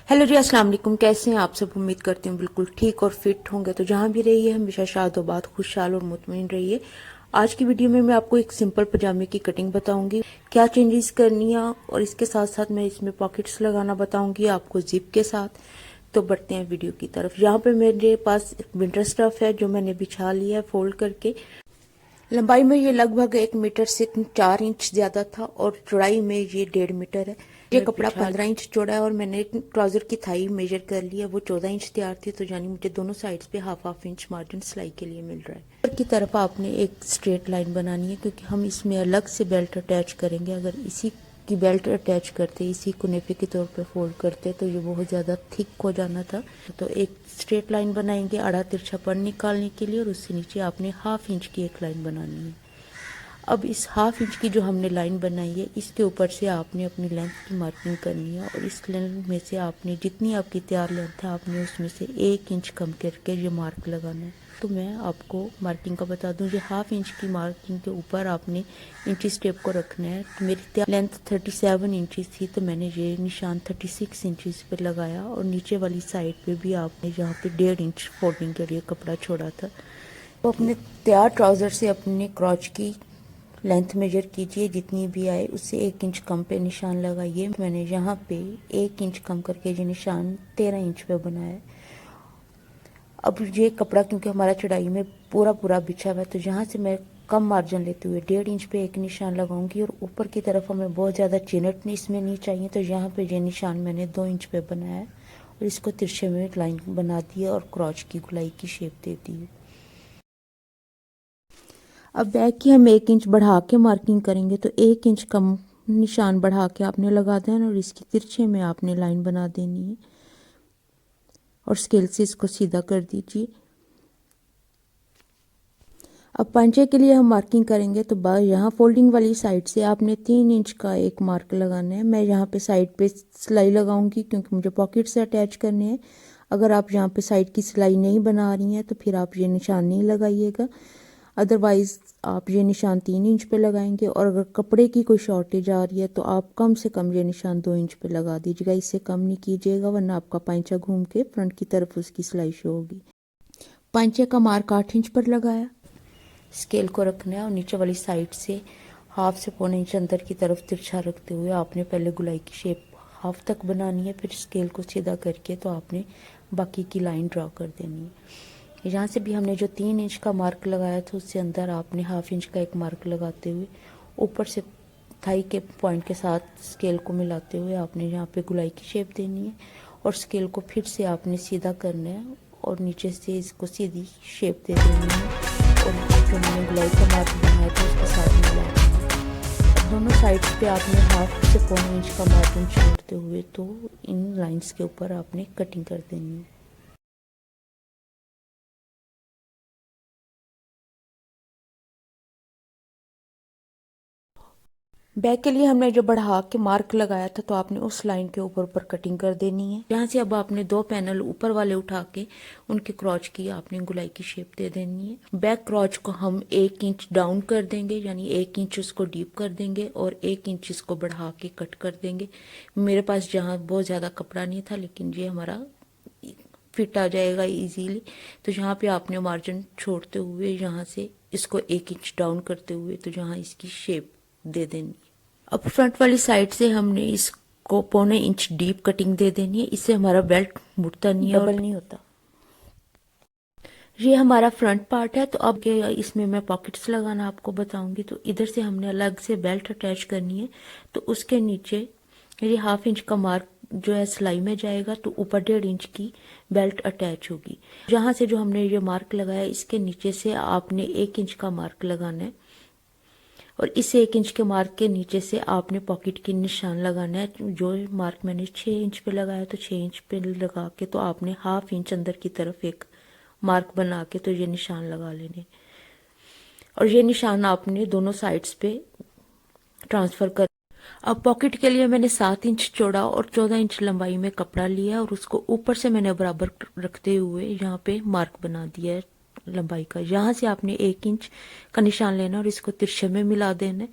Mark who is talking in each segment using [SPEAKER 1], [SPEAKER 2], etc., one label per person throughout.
[SPEAKER 1] Hello जी, अस्सलाम वालेकुम। कैसे हैं आप सब? उम्मीद करती हूँ बिल्कुल ठीक और फिट होंगे। तो जहाँ भी रहिए हमेशा शादोबाद खुशहाल और मुतमईन रहिए। आज की वीडियो में मैं आपको एक सिंपल पजामे की कटिंग बताऊंगी, क्या चेंजेस करनी है, और इसके साथ साथ मैं इसमें पॉकेट्स लगाना बताऊंगी आपको जिप के साथ। तो बढ़ते हैं वीडियो की तरफ। यहाँ पे मेरे पास विंटर स्टफ है जो मैंने बिछा लिया है फोल्ड करके। लंबाई में ये लगभग 1 मीटर से 4 इंच ज्यादा था और चौड़ाई में ये 1.5 मीटर है। ये कपड़ा 15 इंच चौड़ा है और मैंने ट्राउजर की थाई मेजर कर लिया, वो 14 इंच तैयार थी, तो यानी मुझे दोनों साइड्स पे हाफ हाफ इंच मार्जिन सिलाई के लिए मिल रहा है। ऊपर की तरफ आपने एक स्ट्रेट लाइन बनानी है क्योंकि हम इसमें अलग से बेल्ट अटैच करेंगे। अगर इसी की बेल्ट अटैच करते, इसी को नेफे के तौर पे फोल्ड करते, तो ये बहुत ज़्यादा थिक हो जाना था। तो एक स्ट्रेट लाइन बनाएंगे आड़ा तिरछा पड़ निकालने के लिए, और उससे नीचे आपने हाफ इंच की एक लाइन बनानी है। अब इस हाफ इंच की जो हमने लाइन बनाई है, इसके ऊपर से आपने अपनी लेंथ की मार्किंग करनी है, और इस लेंथ में से आपने जितनी आपकी तैयार लेंथ है आपने उसमें से 1 इंच कम करके ये मार्क लगाना है। तो मैं आपको मार्किंग का बता दूं, ये हाफ इंच की मार्किंग के ऊपर आपने इंची स्टेप को रखना है। तो मेरी लेंथ 37 इंचेस थी, तो मैंने ये निशान 36 इंचेस पे लगाया, और नीचे वाली साइड पे भी आपने जहाँ पे 1.5 इंच फोल्डिंग के लिए कपड़ा छोड़ा था, तो अपने तैयार ट्राउजर से अपने क्रॉच की लेंथ मेजर कीजिए, जितनी भी आए उससे 1 इंच कम पे निशान लगाइए। मैंने यहाँ पे 1 इंच कम करके ये निशान 13 इंच पे बनाया है। अब ये कपड़ा क्योंकि हमारा चढ़ाई में पूरा पूरा बिछा हुआ है, तो यहाँ से मैं कम मार्जिन लेते हुए 1.5 इंच पे एक निशान लगाऊंगी, और ऊपर की तरफ हमें बहुत ज़्यादा चिनट नहीं इसमें नहीं चाहिए, तो यहाँ पे ये निशान मैंने 2 इंच पे बनाया है, और इसको तिरछे में लाइन बना दी है और क्रॉच की गुलाई की शेप दे दी है। अब बैक की हम 1 इंच बढ़ा के मार्किंग करेंगे, तो 1 इंच कम निशान बढ़ा के आपने लगा देना, और इसकी तिरछे में आपने लाइन बना देनी है, और स्केल से इसको सीधा कर दीजिए। अब पंचे के लिए हम मार्किंग करेंगे, तो यहाँ फोल्डिंग वाली साइड से आपने 3 इंच का एक मार्क लगाना है। मैं यहाँ पे साइड पे सिलाई लगाऊंगी क्योंकि मुझे पॉकेट से अटैच करने हैं। अगर आप यहाँ पे साइड की सिलाई नहीं बना रही हैं तो फिर आप ये निशान नहीं लगाइएगा, अदरवाइज आप ये निशान 3 इंच पे लगाएंगे। और अगर कपड़े की कोई शॉर्टेज आ रही है तो आप कम से कम ये निशान 2 इंच पे लगा दीजिएगा, इससे कम नहीं कीजिएगा, वरना आपका पांचा घूम के फ्रंट की तरफ उसकी सिलाई शो होगी। पांचे का मार्क 8 इंच पर लगाया, स्केल को रखना है, और नीचे वाली साइड से हाफ से 1.25 इंच अंदर की तरफ तिरछा रखते हुए आपने पहले गुलाई की शेप हाफ तक बनानी है, फिर स्केल को सीधा करके तो आपने बाकी की लाइन ड्रॉ कर देनी है। यहाँ से भी हमने जो 3 इंच का मार्क लगाया था उससे अंदर आपने हाफ इंच का एक मार्क लगाते हुए ऊपर से थाई के पॉइंट के साथ स्केल को मिलाते हुए आपने यहाँ पे गुलाई की शेप देनी है, और स्केल को फिर से आपने सीधा करना है और नीचे से इसको सीधी शेप दे देनी है, और जो हमने गुलाई का मार्क बनाया था उसके साथ मिला देना है। अब दोनों साइड्स पे आपने हाफ से 1.25 इंच का मार्जिन छोड़ते हुए तो इन लाइंस के ऊपर आपने कटिंग कर देनी है। बैक के लिए हमने जो बढ़ा के मार्क लगाया था, तो आपने उस लाइन के ऊपर ऊपर कटिंग कर देनी है। यहाँ से अब आपने 2 पैनल ऊपर वाले उठा के उनके क्रॉच की आपने गुलाई की शेप दे देनी है। बैक क्रॉच को हम 1 इंच डाउन कर देंगे, यानी 1 इंच उसको डीप कर देंगे और 1 इंच इसको बढ़ा के कट कर देंगे। मेरे पास जहाँ बहुत ज़्यादा कपड़ा नहीं था, लेकिन ये हमारा फिट आ जाएगा इजीली। तो यहाँ पे आपने मार्जिन छोड़ते हुए यहाँ से इसको 1 इंच डाउन करते हुए तो यहाँ इसकी शेप दे देनी। अब फ्रंट वाली साइड से हमने इसको 1.25 इंच डीप कटिंग दे देनी है, इससे हमारा बेल्ट मुड़ता नहीं है, डबल नहीं होता। ये हमारा फ्रंट पार्ट है। तो अब इसमें मैं पॉकेट्स लगाना आपको बताऊंगी। तो इधर से हमने अलग से बेल्ट अटैच करनी है, तो उसके नीचे ये हाफ इंच का मार्क जो है सिलाई में जाएगा, तो ऊपर 1.5 इंच की बेल्ट अटैच होगी। जहां से जो हमने ये मार्क लगाया इसके नीचे से आपने 1 इंच का मार्क लगाना है, और इस 1 इंच के मार्क के नीचे से आपने पॉकेट की निशान लगाना है। जो मार्क मैंने 6 इंच पे लगाया, तो 6 इंच पे लगा के तो आपने हाफ इंच अंदर की तरफ एक मार्क बना के तो ये निशान लगा लेने, और ये निशान आपने दोनों साइड्स पे ट्रांसफर कर। अब पॉकेट के लिए मैंने 7 इंच चौड़ा और 14 इंच लंबाई में कपड़ा लिया, और उसको ऊपर से मैंने बराबर रखते हुए यहाँ पे मार्क बना दिया है लंबाई का। यहाँ से आपने 1 इंच का निशान लेना और इसको तिरछे में मिला देना है,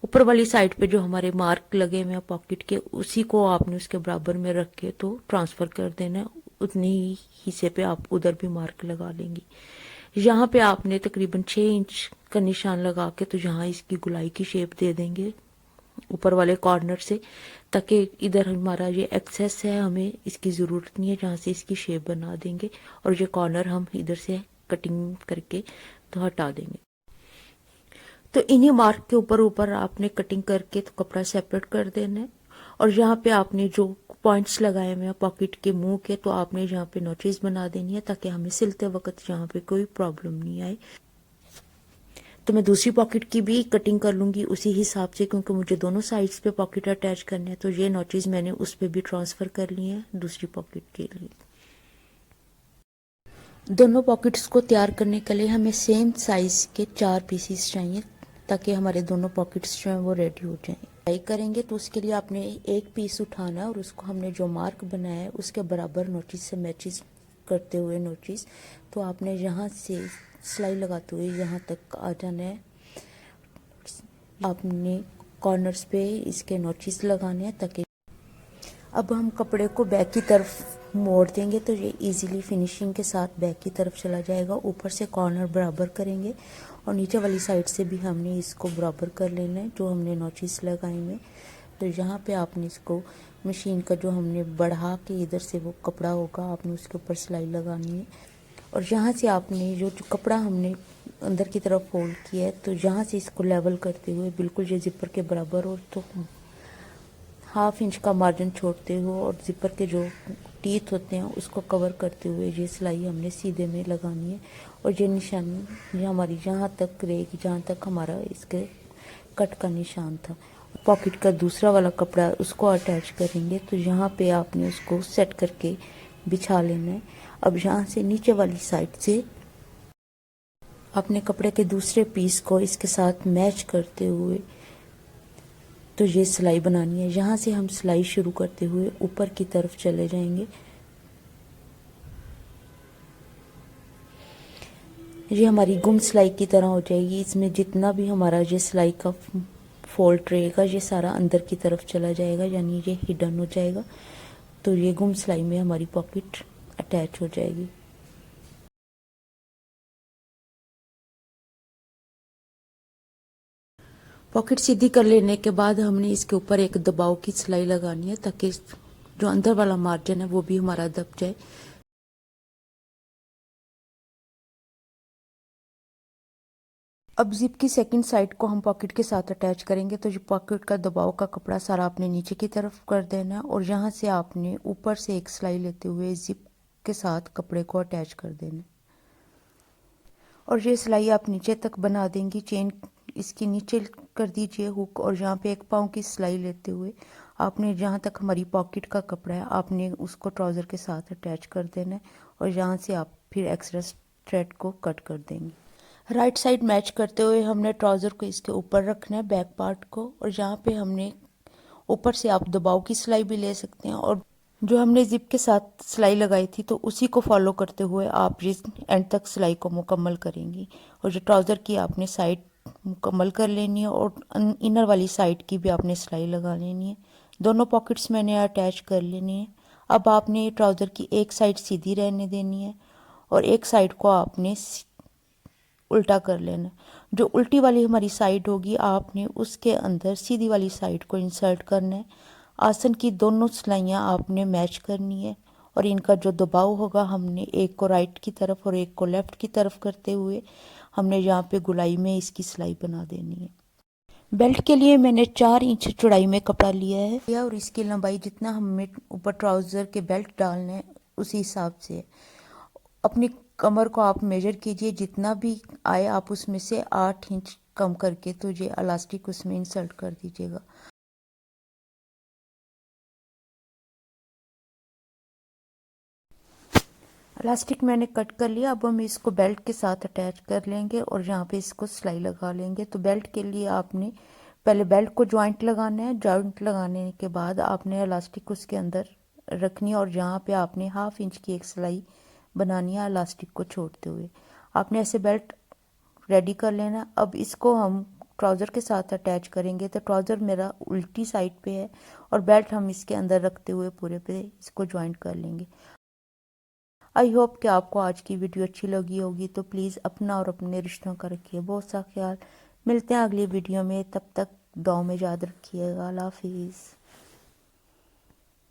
[SPEAKER 1] ऊपर वाली साइड पे जो हमारे मार्क लगे हुए हैं पॉकेट के, उसी को आपने उसके बराबर में रख के तो ट्रांसफर कर देना है। उतने ही हिस्से पे आप उधर भी मार्क लगा लेंगी। यहाँ पे आपने तकरीबन 6 इंच का निशान लगा के तो यहाँ इसकी गुलाई की शेप दे देंगे ऊपर वाले कॉर्नर से, ताकि इधर हमारा ये एक्सेस है हमें इसकी ज़रूरत नहीं है, जहाँ से इसकी शेप बना देंगे और ये कॉर्नर हम इधर से कटिंग करके तो हटा देंगे। तो इन्हीं मार्क के ऊपर ऊपर आपने कटिंग करके तो कपड़ा सेपरेट कर देना है। और यहाँ पे आपने जो पॉइंट्स लगाए हुए हैं पॉकेट के मुंह के, तो आपने यहाँ पे नोचेस बना देनी है ताकि हमें सिलते वक्त यहाँ पे कोई प्रॉब्लम नहीं आए। तो मैं दूसरी पॉकेट की भी कटिंग कर लूँगी उसी हिसाब से, क्योंकि मुझे दोनों साइड्स पे पॉकेट अटैच करने हैं। तो ये नोचेस मैंने उस पर भी ट्रांसफ़र कर लिए हैं दूसरी पॉकेट के लिए। दोनों पॉकेट्स को तैयार करने के लिए हमें सेम साइज़ के 4 पीसीस चाहिए, ताकि हमारे दोनों पॉकेट्स जो हैं वो रेडी हो जाएं। ट्राई करेंगे तो उसके लिए आपने एक पीस उठाना है और उसको हमने जो मार्क बनाया है उसके बराबर नोचेस से मैचेस करते हुए नोचेस, तो आपने यहाँ से सिलाई लगाते हुए यहाँ तक आ जाना है। आपने कॉर्नर्स पे इसके नोचेस लगाने हैं ताकि अब हम कपड़े को बैक की तरफ मोड़ देंगे तो ये इजीली फिनिशिंग के साथ बैक की तरफ चला जाएगा। ऊपर से कॉर्नर बराबर करेंगे और नीचे वाली साइड से भी हमने इसको बराबर कर लेना है जो हमने नोचेस लगाए हैं। तो यहाँ पे आपने इसको मशीन का जो हमने बढ़ा के इधर से वो कपड़ा होगा आपने उसके ऊपर सिलाई लगानी है। और यहाँ से आपने जो कपड़ा हमने अंदर की तरफ फोल्ड किया है तो यहाँ से इसको लेवल करते हुए बिल्कुल ये जिपर के बराबर और तो ½ इंच का मार्जिन छोड़ते हुए और जिपर के जो टीथ होते हैं उसको कवर करते हुए ये सिलाई हमने सीधे में लगानी है। और ये निशान ये हमारी जहाँ तक रहेगी जहाँ तक हमारा इसके कट का निशान था। पॉकेट का दूसरा वाला कपड़ा उसको अटैच करेंगे तो यहाँ पे आपने उसको सेट करके बिछा लेना है। अब यहाँ से नीचे वाली साइड से अपने कपड़े के दूसरे पीस को इसके साथ मैच करते हुए तो ये सिलाई बनानी है। यहाँ से हम सिलाई शुरू करते हुए ऊपर की तरफ चले जाएंगे। ये हमारी गुम सिलाई की तरह हो जाएगी। इसमें जितना भी हमारा ये सिलाई का फोल्ड रहेगा ये सारा अंदर की तरफ चला जाएगा, यानी ये हिडन हो जाएगा। तो ये गुम सिलाई में हमारी पॉकेट अटैच हो जाएगी। पॉकेट सीधी कर लेने के बाद हमने इसके ऊपर एक दबाव की सिलाई लगानी है ताकि जो अंदर वाला मार्जिन है वो भी हमारा दब जाए। अब जिप की सेकंड साइड को हम पॉकेट के साथ अटैच करेंगे तो जो पॉकेट का दबाव का कपड़ा सारा आपने नीचे की तरफ कर देना है और यहाँ से आपने ऊपर से एक सिलाई लेते हुए जिप के साथ कपड़े को अटैच कर देना। और ये सिलाई आप नीचे तक बना देंगी। चेन इसकी नीचे कर दीजिए हुक और यहाँ पे 1 पाँव की सिलाई लेते हुए आपने जहाँ तक हमारी पॉकेट का कपड़ा है आपने उसको ट्राउज़र के साथ अटैच कर देना है और यहाँ से आप फिर एक्स्ट्रा थ्रेड को कट कर देंगे। राइट साइड मैच करते हुए हमने ट्राउज़र को इसके ऊपर रखना है बैक पार्ट को, और यहाँ पे हमने ऊपर से आप दबाव की सिलाई भी ले सकते हैं और जो हमने जिप के साथ सिलाई लगाई थी तो उसी को फॉलो करते हुए आप जिस एंड तक सिलाई को मुकम्मल करेंगी। और जो ट्राउज़र की आपने साइड मुकम्मल कर लेनी है और इनर वाली साइड की भी आपने सिलाई लगा लेनी है। दोनों पॉकेट्स मैंने अटैच कर लेनी है। अब आपने ट्राउज़र की एक साइड सीधी रहने देनी है और एक साइड को आपने उल्टा कर लेना। जो उल्टी वाली हमारी साइड होगी आपने उसके अंदर सीधी वाली साइड को इंसर्ट करना है। आसन की दोनों सिलाइयाँ आपने मैच करनी है और इनका जो दबाव होगा हमने एक को राइट की तरफ और एक को लेफ्ट की तरफ करते हुए हमने यहाँ पे गुलाई में इसकी सिलाई बना देनी है। बेल्ट के लिए मैंने 4 इंच चौड़ाई में कपड़ा लिया है और इसकी लंबाई जितना हमें ऊपर ट्राउज़र के बेल्ट डालने हैं उसी हिसाब से अपनी कमर को आप मेजर कीजिए, जितना भी आए आप उसमें से 8 इंच कम करके तो ये इलास्टिक उसमें इंसर्ट कर दीजिएगा। इलास्टिक मैंने कट कर लिया। अब हम इसको बेल्ट के साथ अटैच कर लेंगे और यहाँ पे इसको सिलाई लगा लेंगे। तो बेल्ट के लिए आपने पहले बेल्ट को जॉइंट लगाना है। जॉइंट लगाने के बाद आपने इलास्टिक उसके अंदर रखनी है और यहाँ पे आपने ½ इंच की एक सिलाई बनानी है इलास्टिक को छोड़ते हुए। आपने ऐसे बेल्ट रेडी कर लेना। अब इसको हम ट्राउज़र के साथ अटैच करेंगे। तो ट्राउज़र मेरा उल्टी साइड पे है और बेल्ट हम इसके अंदर रखते हुए पूरे पे इसको ज्वाइंट कर लेंगे। आई होप कि आपको आज की वीडियो अच्छी लगी होगी। तो प्लीज़ अपना और अपने रिश्तों का रखिए बहुत सा ख्याल। मिलते हैं अगली वीडियो में, तब तक दुआ में याद रखिएगा। अल्लाह हाफिज़।